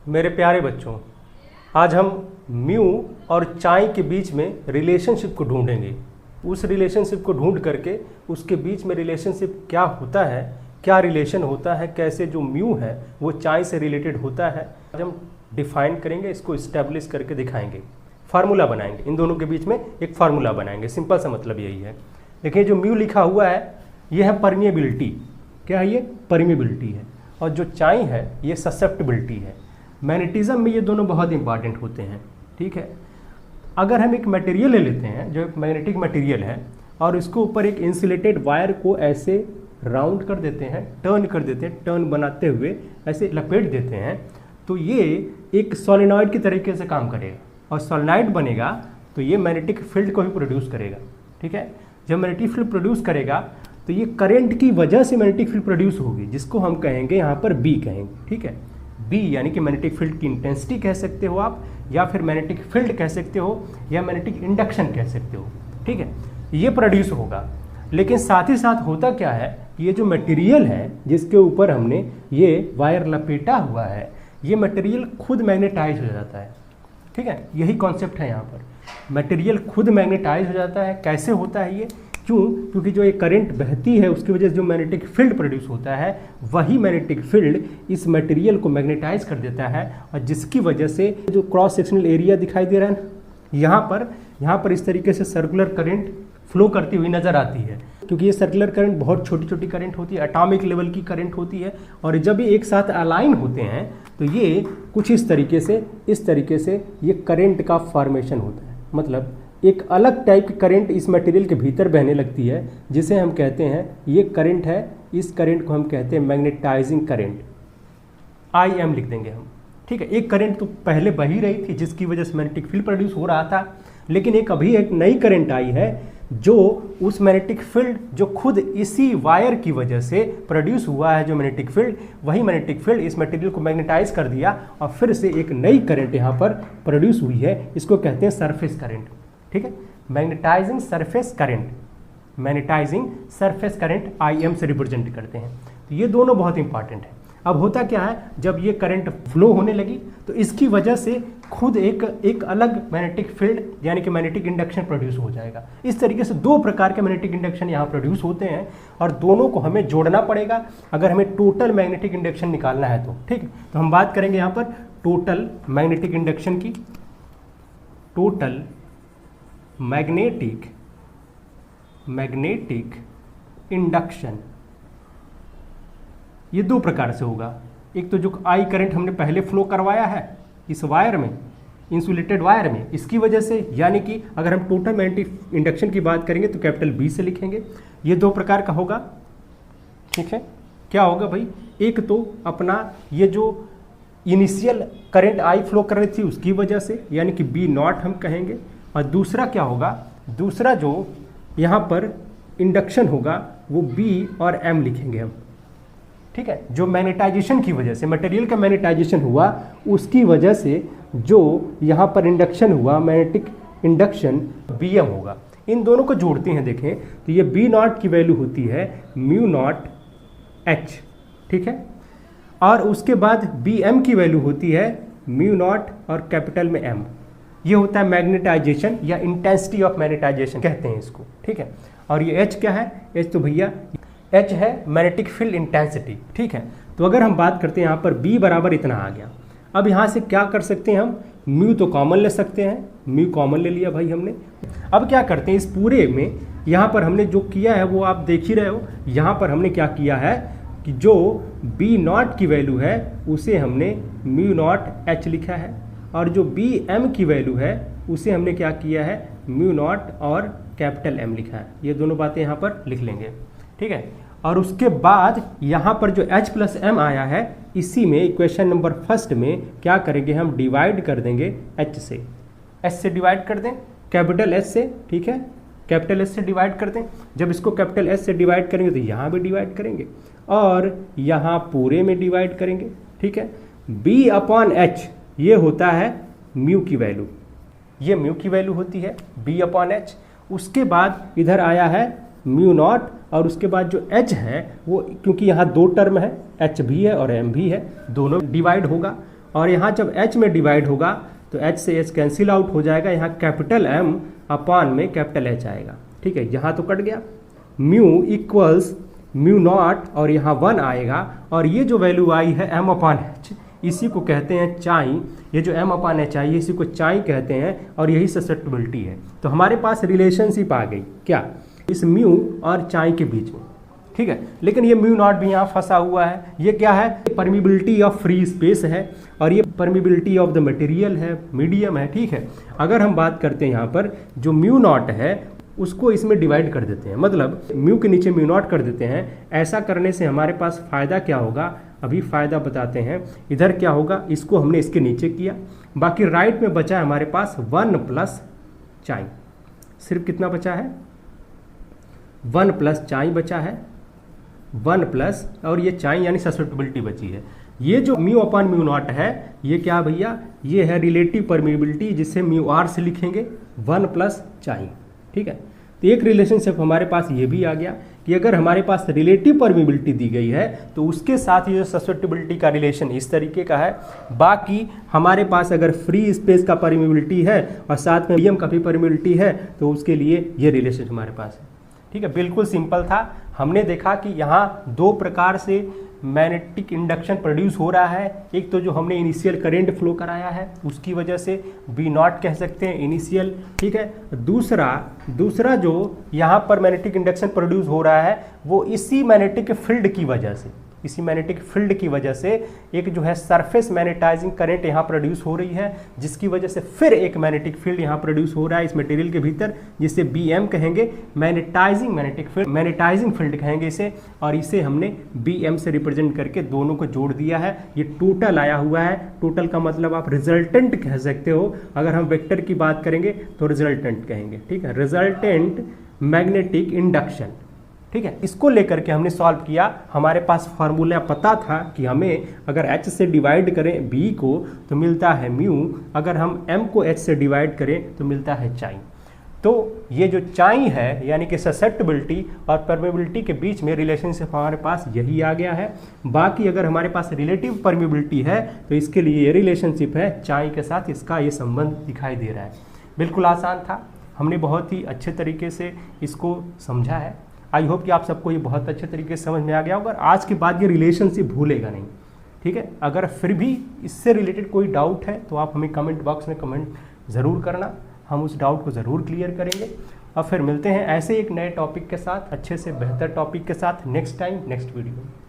मेरे प्यारे बच्चों, आज हम म्यू और चाई के बीच में रिलेशनशिप को ढूंढेंगे। उस रिलेशनशिप को ढूंढ करके उसके बीच में रिलेशनशिप क्या होता है, क्या रिलेशन होता है, कैसे जो म्यू है वो चाई से रिलेटेड होता है, आज हम डिफाइन करेंगे, इसको इस्टेब्लिश करके दिखाएंगे, फार्मूला बनाएंगे। इन दोनों के बीच में एक फार्मूला बनाएंगे। सिंपल सा मतलब यही है। देखिए जो म्यू लिखा हुआ है ये है परमिएबिलिटी। क्या है ये? परमिएबिलिटी है। और जो चाई है ये ससेप्टिबिलिटी है। मैग्नेटिज्म में ये दोनों बहुत इंपॉर्टेंट होते हैं। ठीक है, अगर हम एक मटेरियल ले लेते हैं जो एक मैग्नेटिक मटेरियल है और इसको ऊपर एक इंसुलेटेड वायर को ऐसे राउंड कर देते हैं, टर्न कर देते हैं, टर्न बनाते हुए ऐसे लपेट देते हैं, तो ये एक सोलेनॉइड की तरीके से काम करेगा। और सोलेनॉइड बनेगा तो ये मैग्नेटिक फील्ड को भी प्रोड्यूस करेगा। ठीक है, जब मैग्नेटिक फील्ड प्रोड्यूस करेगा तो ये करंट की वजह से मैग्नेटिक फील्ड प्रोड्यूस होगी, जिसको हम कहेंगे यहाँ पर बी कहेंगे। ठीक है, बी यानी कि मैग्नेटिक फील्ड की इंटेंसिटी कह सकते हो आप, या फिर मैग्नेटिक फील्ड कह सकते हो, या मैग्नेटिक इंडक्शन कह सकते हो। ठीक है, ये प्रोड्यूस होगा। लेकिन साथ ही साथ होता क्या है, ये जो मटेरियल है जिसके ऊपर हमने ये वायर लपेटा हुआ है, ये मटेरियल खुद मैग्नेटाइज हो जाता है। ठीक है, यही कॉन्सेप्ट है यहाँ पर। मटेरियल खुद मैग्नेटाइज हो जाता है। कैसे होता है ये? क्यों? क्योंकि जो ये करंट बहती है उसकी वजह से जो मैग्नेटिक फील्ड प्रोड्यूस होता है, वही मैग्नेटिक फील्ड इस मटेरियल को मैग्नेटाइज कर देता है, और जिसकी वजह से जो क्रॉस सेक्शनल एरिया दिखाई दे रहा है ना, यहाँ पर इस तरीके से सर्कुलर करंट फ्लो करती हुई नजर आती है। क्योंकि ये सर्कुलर करंट बहुत छोटी छोटी करंट होती है, एटॉमिक लेवल की करंट होती है, और जब ये एक साथ अलाइन होते हैं तो ये कुछ इस तरीके से ये करंट का फॉर्मेशन होता है। मतलब एक अलग टाइप की करंट इस मटेरियल के भीतर बहने लगती है, जिसे हम कहते हैं, ये करंट है, इस करंट को हम कहते हैं मैग्नेटाइजिंग करंट। IM लिख देंगे हम। ठीक है, एक करंट तो पहले बही रही थी जिसकी वजह से मैग्नेटिक फील्ड प्रोड्यूस हो रहा था, लेकिन एक नई करंट आई है जो उस मैग्नेटिक फील्ड जो खुद इसी वायर की वजह से प्रोड्यूस हुआ है, जो मैग्नेटिक फील्ड, वही मैग्नेटिक फील्ड इस मटेरियल को मैग्नेटाइज कर दिया और फिर से एक नई करंट यहाँ पर प्रोड्यूस हुई है। इसको कहते हैं सरफेस करंट। ठीक है, magnetizing surface current, magnetizing surface current IM से रिप्रेजेंट करते हैं। तो ये दोनों बहुत इंपॉर्टेंट है। अब होता क्या है, जब ये करंट फ्लो होने लगी तो इसकी वजह से खुद एक अलग मैग्नेटिक फील्ड यानी कि मैग्नेटिक इंडक्शन प्रोड्यूस हो जाएगा। इस तरीके से दो प्रकार के मैग्नेटिक इंडक्शन यहाँ प्रोड्यूस होते हैं, और दोनों को हमें जोड़ना पड़ेगा अगर हमें टोटल मैग्नेटिक इंडक्शन निकालना है तो। ठीक है, तो हम बात करेंगे यहाँ पर टोटल मैग्नेटिक इंडक्शन की। टोटल मैग्नेटिक इंडक्शन ये दो प्रकार से होगा। एक तो जो I करंट हमने पहले फ्लो करवाया है इस वायर में, इंसुलेटेड वायर में, इसकी वजह से, यानी कि अगर हम टोटल मैग्नेटिक इंडक्शन की बात करेंगे तो कैपिटल B से लिखेंगे। ये दो प्रकार का होगा। ठीक है, क्या होगा भाई? एक तो अपना ये जो इनिशियल करंट I फ्लो कर रही थी उसकी वजह से, यानी कि B0 हम कहेंगे, और दूसरा क्या होगा, दूसरा जो यहाँ पर इंडक्शन होगा वो B और M लिखेंगे हम। ठीक है, जो मैग्नेटाइजेशन की वजह से, मटेरियल का मैग्नेटाइजेशन हुआ उसकी वजह से जो यहाँ पर इंडक्शन हुआ, मैग्नेटिक इंडक्शन, BM होगा। इन दोनों को जोड़ते हैं देखें तो ये B0 की वैल्यू होती है μ0H। ठीक है, और उसके बाद BM की वैल्यू होती है μ0 और कैपिटल में M। ये होता है मैग्नेटाइजेशन या इंटेंसिटी ऑफ मैग्नेटाइजेशन कहते हैं इसको। ठीक है, और ये H क्या है? H तो भैया H है मैग्नेटिक फील्ड इंटेंसिटी। ठीक है, तो अगर हम बात करते हैं यहाँ पर B बराबर इतना आ गया। अब यहाँ से क्या कर सकते हैं हम? म्यू तो कॉमन ले सकते हैं, म्यू कॉमन ले लिया भाई हमने। अब क्या करते हैं, इस पूरे में यहाँ पर हमने जो किया है वो आप देख ही रहे हो। यहाँ पर हमने क्या किया है कि जो B0 की वैल्यू है उसे हमने μ0H लिखा है, और जो BM की वैल्यू है उसे हमने क्या किया है, μ0 और कैपिटल M लिखा है। ये दोनों बातें यहाँ पर लिख लेंगे। ठीक है, और उसके बाद यहाँ पर जो H प्लस M आया है, इसी में इक्वेशन नंबर फर्स्ट में क्या करेंगे, हम डिवाइड कर देंगे H से। H से डिवाइड कर दें, कैपिटल S से। ठीक है, कैपिटल S से डिवाइड कर दें। जब इसको कैपिटल S से डिवाइड करेंगे तो यहाँ भी डिवाइड करेंगे और यहाँ पूरे में डिवाइड करेंगे। ठीक है, B अपॉन H ये होता है म्यू की वैल्यू, ये म्यू की वैल्यू होती है B अपॉन H। उसके बाद इधर आया है μ0, और उसके बाद जो H है वो, क्योंकि यहाँ दो टर्म है, H भी है और M भी है, दोनों डिवाइड होगा, और यहाँ जब H में डिवाइड होगा तो H से H कैंसिल आउट हो जाएगा, यहाँ कैपिटल M अपान में कैपिटल H आएगा। ठीक है, यहाँ तो कट गया, म्यू इक्वल्स म्यू नॉट और यहाँ 1 आएगा, और ये जो वैल्यू आई है M अपान H, इसी को कहते हैं चाई। ये जो M अपान H आई है इसी को चाई कहते हैं, और यही ससेप्टिबिलिटी है। तो हमारे पास रिलेशनशिप आ गई क्या, इस म्यू और चाई के बीच में। ठीक है, लेकिन ये म्यू नॉट भी यहाँ फंसा हुआ है। ये क्या है, परमिबिलिटी ऑफ फ्री स्पेस है, और ये परमिबिलिटी ऑफ द मटेरियल है, मीडियम है। ठीक है, अगर हम बात करते हैं यहाँ पर जो म्यू नॉट है उसको इसमें डिवाइड कर देते हैं, मतलब म्यू के नीचे म्यू नॉट कर देते हैं। ऐसा करने से हमारे पास फ़ायदा क्या होगा, अभी फ़ायदा बताते हैं। इधर क्या होगा, इसको हमने इसके नीचे किया, बाकी राइट में बचा है हमारे पास 1 प्लस चाई। सिर्फ कितना बचा है, 1 प्लस चाई बचा है, 1 प्लस और ये चाई यानी ससेप्टिबिलिटी बची है। ये जो म्यू अपान म्यू नॉट है ये क्या भैया, ये है रिलेटिव परमिबिलिटी, जिसे म्यू आर से लिखेंगे 1 प्लस चाई। ठीक है, तो एक रिलेशनशिप हमारे पास ये भी आ गया कि अगर हमारे पास रिलेटिव परमिबिलिटी दी गई है तो उसके साथ ये जो ससेप्टिबिलिटी का रिलेशन इस तरीके का है। बाकी हमारे पास अगर फ्री स्पेस का परमिबिलिटी है और साथ में मीडियम का भी परमिबिलिटी है तो उसके लिए ये रिलेशन हमारे पास है। ठीक है, बिल्कुल सिंपल था। हमने देखा कि यहाँ 2 प्रकार से मैग्नेटिक इंडक्शन प्रोड्यूस हो रहा है। एक तो जो हमने इनिशियल करंट फ्लो कराया है उसकी वजह से V नॉट कह सकते हैं इनिशियल। ठीक है, दूसरा जो यहाँ पर मैग्नेटिक इंडक्शन प्रोड्यूस हो रहा है वो इसी मैग्नेटिक फील्ड की वजह से, इसी मैग्नेटिक फील्ड की वजह से एक जो है सरफेस मैग्नेटाइजिंग करंट यहाँ प्रोड्यूस हो रही है, जिसकी वजह से फिर एक मैग्नेटिक फील्ड यहाँ प्रोड्यूस हो रहा है इस मटेरियल के भीतर, जिसे BM कहेंगे, magnetizing magnetic field, magnetizing field कहेंगे इसे। और इसे हमने BM से रिप्रेजेंट करके दोनों को जोड़ दिया है। ये टोटल आया हुआ है, टोटल का मतलब आप रिजल्टेंट कह सकते हो। अगर हम वेक्टर की बात करेंगे तो रिजल्टेंट कहेंगे। ठीक है, रिजल्टेंट मैग्नेटिक इंडक्शन। ठीक है, इसको लेकर के हमने सॉल्व किया। हमारे पास फार्मूला पता था कि हमें अगर H से डिवाइड करें B को तो मिलता है म्यू, अगर हम M को H से डिवाइड करें तो मिलता है चाई। तो ये जो चाई है यानी कि ससेप्टिबिलिटी और परमेबिलिटी के बीच में रिलेशनशिप हमारे पास यही आ गया है। बाकी अगर हमारे पास रिलेटिव परमेबिलिटी है तो इसके लिए ये रिलेशनशिप है चाई के साथ, इसका ये संबंध दिखाई दे रहा है। बिल्कुल आसान था, हमने बहुत ही अच्छे तरीके से इसको समझा है। आई होप कि आप सबको ये बहुत अच्छे तरीके से समझ में आ गया होगा। आज के बाद ये रिलेशनशिप भूलेगा नहीं। ठीक है, अगर फिर भी इससे रिलेटेड कोई डाउट है तो आप हमें कमेंट बॉक्स में कमेंट ज़रूर करना, हम उस डाउट को ज़रूर क्लियर करेंगे। और फिर मिलते हैं ऐसे एक नए टॉपिक के साथ, अच्छे से बेहतर टॉपिक के साथ नेक्स्ट टाइम नेक्स्ट वीडियो में।